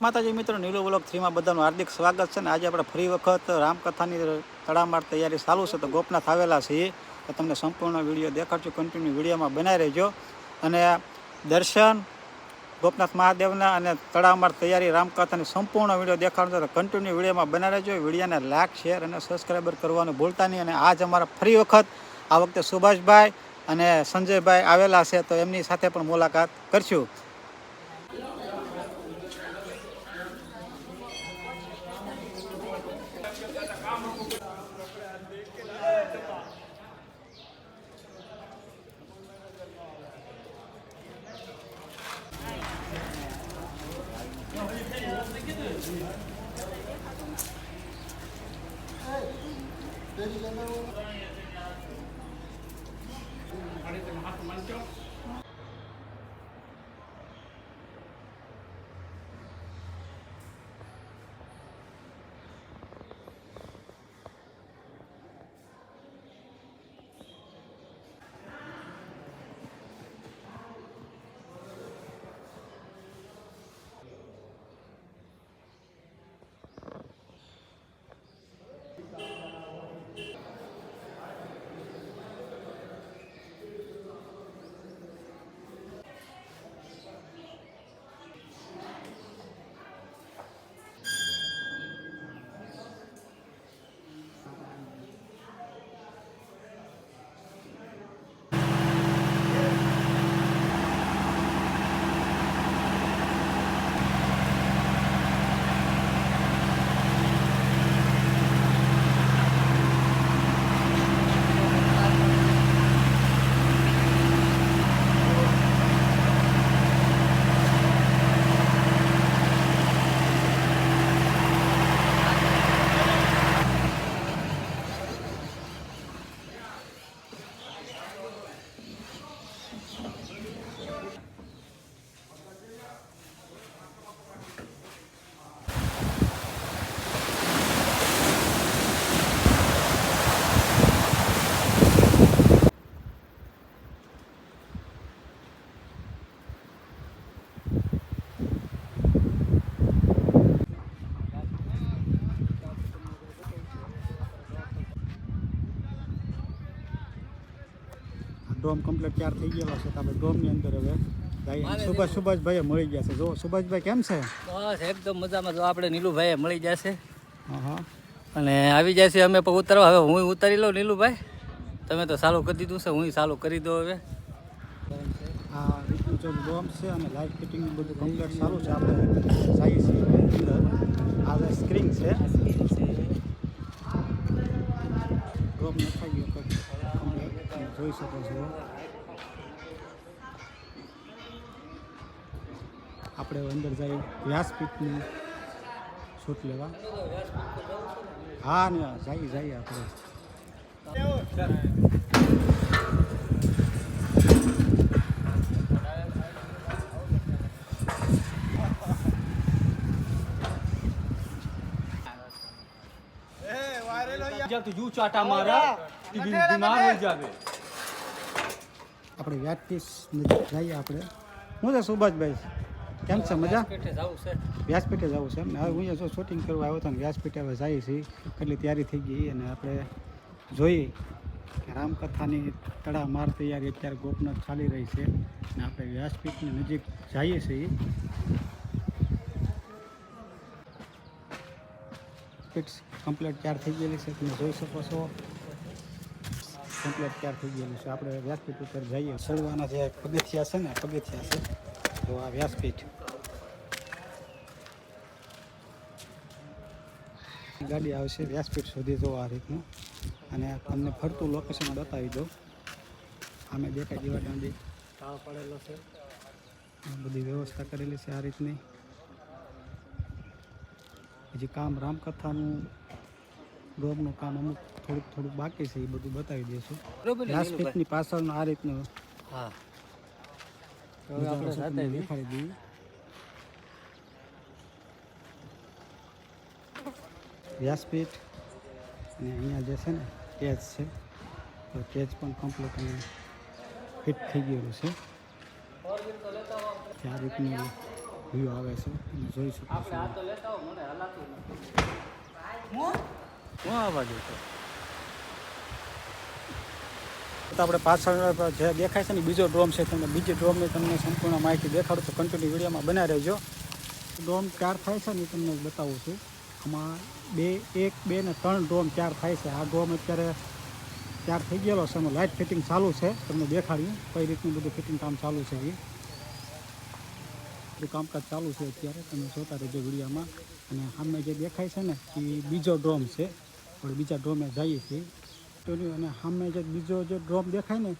માતાજી મિત્રો, નીલો વ્લોગ 3 માં બધાનું હાર્દિક સ્વાગત છે. ને આજે આપણે ફરી વખત રામકથાની તડામાર તૈયારી ચાલુ છે. તો ગોપનાથ આવેલા છીએ તો તમને સંપૂર્ણ વિડીયો દેખાડશું. કન્ટિન્યુ વિડીયોમાં બનાવી રહેજો. અને દર્શન ગોપનાથ મહાદેવના અને તડામાર તૈયારી રામકથાની સંપૂર્ણ વિડીયો દેખાડજો. તો કન્ટિન્યુ વિડીયોમાં બનાવી રહેજો. વિડીયોને લાઇક, શેર અને સબસ્ક્રાઈબર કરવાનું ભૂલતા નહીં. અને આજ અમારા ફરી વખત આ વખતે સુભાષભાઈ અને સંજયભાઈ આવેલા છે, તો એમની સાથે પણ મુલાકાત કરશું. ડોમ કમ્પ્લીટ તૈયાર થઈ ગયેલો છે. તો આપણે ડોમની અંદર હવે સુભાષભાઈ મળી ગયા છે. જો સુભાષભાઈ કેમ છે? બસ એકદમ મજામાં. જો આપણે નીલુભાઈ મળી જશે હા અને આવી જાય છે. અમે પણ ઉતરવા હવે હું ઉતારી લઉં. નીલુભાઈ તમે તો ચાલુ કરી દીધું છે, હું ચાલુ કરી દઉં હવે. આ રીતનું જો ડોમ છે અને લાઇટ ફિટિંગ બધું કમ્પ્લીટ સારું છે. આપણે જઈએ છીએ અંદર. આ સ્ક્રીન છે. ડોમ નખાઈ ગયો કમ્પ્લીટ જોઈ શકો છો. આપણે અંદર જઈ વ્યાસપીઠની શૂટ લેવા. હા ને જઈએ આપણે. આપણે વ્યાસપીઠ નજીક જઈએ. આપણે હું છે સુભાષભાઈ, કેમ છે? મજા? વ્યાસપીઠે જવું છે એમ ને. હવે હું જો શૂટિંગ કરવા આવ્યો હતો ને વ્યાસપીઠે હવે જઈએ છીએ. કેટલી તૈયારી થઈ ગઈ અને આપણે જોઈએ કે રામકથાની તડામાર તૈયારી અત્યારે ગોપનાથ ચાલી રહી છે અને આપણે વ્યાસપીઠની નજીક જઈએ છીએ. પીઠ કમ્પ્લીટ તૈયાર થઈ ગયેલી છે, તમે જોઈ શકો છો. કમ્પ્લીટ તૈયાર થઈ ગયેલું છે. આપણે વ્યાસપીઠ ઉપર જઈએ. ચડવાના જે પગથિયા છે ને, પગથિયા છે. તો આ વ્યાસપીઠ ગાડી આવશે વ્યાસપીઠ સુધી. જો આ રીતનું અને તમને ફરતું લોકેશન બતાવી દો. અમે દેખાય જેવા દાંડી તાળ પડેલો છે, બધી વ્યવસ્થા કરેલી છે આ રીતની. હજી કામ રામકથાનું ડોમનું કામ અમુક થોડુંક બાકી છે, એ બધું બતાવી દઈશું. વ્યાસપીઠની પાછળનું આ રીતનું દેખાડી દઈએ. વ્યાસપીઠ અને અહીંયા જે છે ને કેજ છે, તો કેજ પણ કમ્પ્લીટ ફિટ થઈ ગયેલું છે. આ રીતનું વ્યૂ આવે છે તમે જોઈ શકો છો. તો લેતા હો મને હલાતું હું આ બાજુ તો તો આપણે પાછળ જે દેખાય છે ને બીજો ડ્રોમ છે, તમને બીજી ડ્રોમની તમને સંપૂર્ણ માહિતી દેખાડું તો કન્ટિન્યુ વિડીયોમાં બનાવી રહેજો. ડ્રોમ તૈયાર થાય છે ને તમને બતાવું છું. આમાં 1, 2 ને 3 ડ્રોમ તૈયાર થાય છે. આ ડ્રોમ અત્યારે તૈયાર થઈ ગયેલો છે. એમાં લાઇટ ફિટિંગ ચાલુ છે, તમને દેખાડ્યું કઈ રીતનું બધું ફિટિંગ કામ ચાલુ છે. એ બધું કામકાજ ચાલુ છે અત્યારે, તમે જોતા રહેજો વિડીયોમાં. અને સામે જે દેખાય છે ને એ બીજો ડ્રોમ છે. આપણે બીજા ડ્રોમે જઈએ છીએ અને સામે જે બીજો જે ડ્રોમ દેખાય ને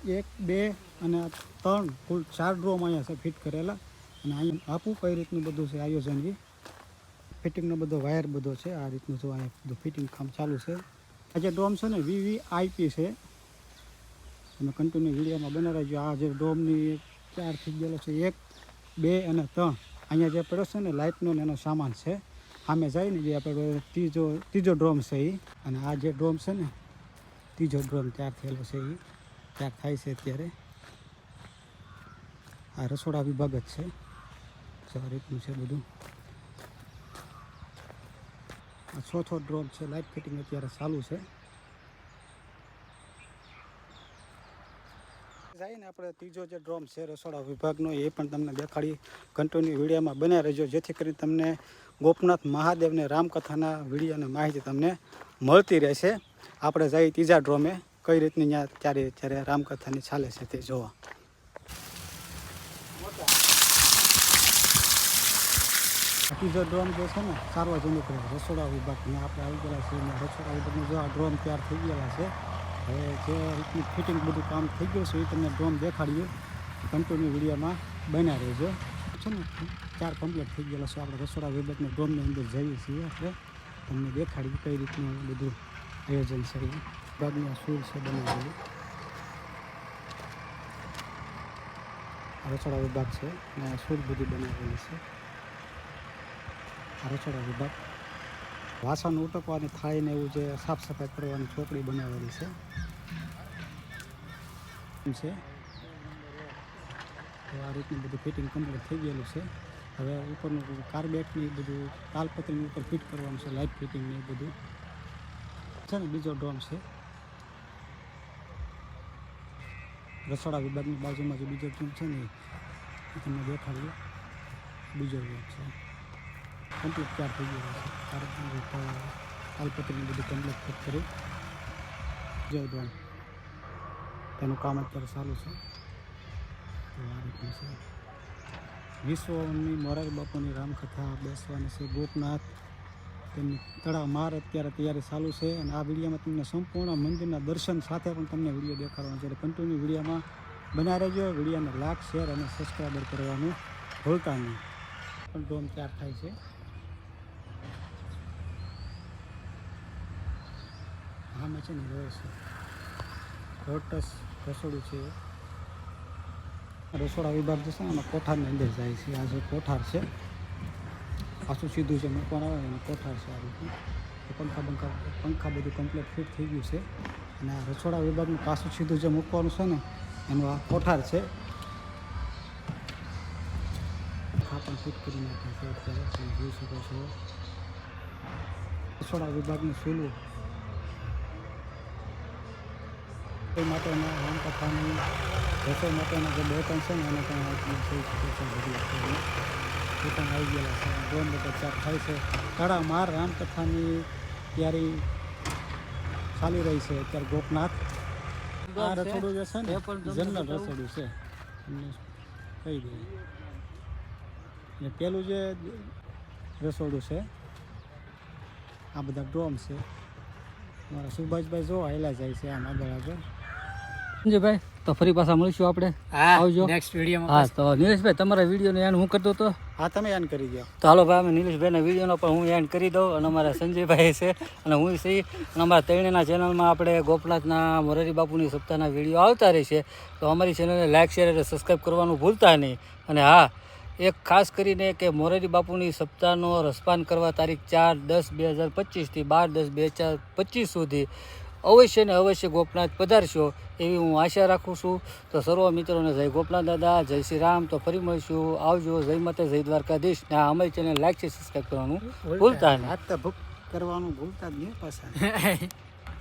1, 2 અને 3 કુલ 4 ડ્રોમ અહીંયા છે ફિટ કરેલા. અને અહીંયા આપું કઈ રીતનું બધું છે આયોજન. એ ફિટિંગનો બધો વાયર બધો છે આ રીતનું જો અહીંયા બધું ફિટિંગ કામ ચાલુ છે. આ જે ડ્રોમ છે ને VVIP છે. તમે કન્ટિન્યુ વિડીયોમાં બને રહેજો. આ જે ડ્રોમની તૈયાર થઈ ગયેલો છે 1, 2 અને 3 અહીંયા જે પડ્યો છે ને લાઇટનો ને એનો સામાન છે. સામે જાય ને જે આપણે ત્રીજો ડ્રોમ છે એ. અને આ જે ડ્રોમ છે ને ત્રીજો ડ્રોમ તૈયાર થયેલો છે એ તૈયાર થાય છે અત્યારે. આ રસોડા વિભાગ જ છે. આ રીતનું છે બધું. આ ચોથો ડ્રોમ છે, લાઇટ ફિટિંગ અત્યારે ચાલુ છે. જાય ને આપણે ત્રીજો જે ડ્રોમ છે રસોડા વિભાગનો એ પણ તમને દેખાડી. કન્ટિન્યુ વિડીયોમાં બન્યા રહેજો જેથી કરી તમને ગોપનાથ મહાદેવને રામકથાના વિડીયો અને માહિતી તમને મળતી રહેશે. આપણે જઈએ ત્રીજા ડ્રોમે કઈ રીતની ત્યાં ત્યારે રામકથાની ચાલે છે તે જોવા. ત્રીજો ડ્રોમ જે છે ને સાર્વજનિક રસોડા વિભાગને આપણે આવી ગયેલા છીએ. રસોડા વિભાગનું જો આ ડ્રોમ તૈયાર થઈ ગયેલા છે. હવે જે રીતની ફિટિંગ બધું કામ થઈ ગયું છે એ તમને ડ્રોમ દેખાડીએ. કન્ટિન્યુ વિડીયોમાં બન્યા રહેજો. છે ને 4 કમ્પ્લીટ થઈ ગયેલા છે. આપણે રસોડા વિભાગના ડ્રોમની અંદર જઈએ છીએ. આપણે તમને દેખાડીએ કઈ રીતનું બધું આયોજન છે. વિભાગની આ સૂર છે બનાવેલી. આ રસોડા વિભાગ છે અને આ સૂર બધી બનાવેલી છે. આ રસોડા વિભાગ વાસણ ઉટકવાની થાળીને એવું જે સાફ સફાઈ કરવાની ચોકડી બનાવેલી છે. તો આ રીતનું બધું ફિટિંગ કમ્પ્લીટ થઈ ગયેલું છે. હવે ઉપરનું કાર્બેટની બધું તાલપત્રીની ઉપર ફિટ કરવાનું છે. લાઇટ ફિટિંગની બધું છે ને. બીજો ડ્રોમ છે રસોડા વિભાગની બાજુમાં જે બીજો ડ્રોમ છે ને એ તમને દેખાડ્યો. બીજો ડ્રોમ છે કમ્પ્લીટ તૈયાર થઈ ગયેલો છે. તાલપત્રીની બધું કમ્પ્લીટ ફિટ કરી બીજો ડ્રોમ તેનું કામ અત્યારે ચાલુ છે. તો આ રીતનું છે. વિશ્વની મોરારી બાપુની રામકથા બેસવાની છે ગોપનાથ. તેમની તળાવ માર અત્યારે તૈયારી ચાલુ છે. અને આ વિડીયોમાં તમને સંપૂર્ણ મંદિરના દર્શન સાથે પણ તમને વિડીયો દેખાડવાનો છે. એટલે કન્ટિન્યુ વિડીયોમાં બના રહેજો. વિડીયોને લાઈક, શેર અને સબસ્ક્રાઈબર કરવાનું ભૂલતા નહીં. પણ ડ્રોમ તૈયાર થાય છે. આમાં છે ને રોટસ રસોડું છે. રસોડા વિભાગ જે છે ને એમાં કોઠારની અંદર જાય છે. આ જે કોઠાર છે પાછું સીધું છે મૂકવાનું આવે ને કોઠાર છે. આ રીતનું પંખા બધું કમ્પ્લીટ ફિટ થઈ ગયું છે. અને આ રસોડા વિભાગનું પાછું સીધું જે મૂકવાનું છે ને એનું આ કોઠાર છે. આ પણ ફિટ કરી નાખે છે અત્યારે તમે જોઈ શકો છો. રસોડા વિભાગનું સૂલું રસોઈ માટેના રામકથાની રસોઈ માટેના જે બર્તન છે ને એને પણ જોઈ શકો છો. બધી એ પણ આવી ગયેલા છે. ડ્રોમ બધા ચાર થાય છે. તળા માર રામકથાની તૈયારી ચાલી રહી છે અત્યારે ગોપનાથ. આ રસોડું જે છે ને જનરલ રસોડું છે તમને કહી દઈએ. અને પેલું જે રસોડું છે આ બધા ડ્રોમ છે. મારા સુભાષભાઈ જો હાલ્યા જાય છે આમ આગળ. સંજયભાઈ તો ફરી પાછા મળીશું આપણે. આવજો નેક્સ્ટ વિડીયોમાં. હા તો નિલેશભાઈ તમારા વિડીયોને એન્ડ હું કરતો હતો. હા તમે એન્ડ કરી દો. તો હાલો ભાઈ અમે નિલેશભાઈના વિડીયોનો પણ હું એન્ડ કરી દઉં. અને અમારા સંજયભાઈ છે અને હું છીએ. અને અમારા ત્રણેયના ચેનલમાં આપણે ગોપનાથના મોરારી બાપુની સપ્તાહના વિડીયો આવતા રહેશે. તો અમારી ચેનલને લાઈક, શેર અને સબસ્ક્રાઈબ કરવાનું ભૂલતા નહીં. અને હા એક ખાસ કરીને કે મોરારી બાપુની સપ્તાહનો રસપાન કરવા તારીખ 4/10/2025 થી 12/10/2025 સુધી અવશ્ય ને અવશ્ય ગોપનાથ પધારશો એવી હું આશા રાખું છું. તો સર્વ મિત્રોને જય ગોપનાથ દાદા, જય શ્રી રામ. તો ફરી મળીશું. આવજો. જય માતા, જય દ્વારકાધીશ. ને આ અમારી ચેનલ લાઈક છે, સબસ્ક્રાઈબ કરવાનું ભૂલતા નહીં. હાથ તો ભૂખ કરવાનું ભૂલતા જ નહીં પાછા.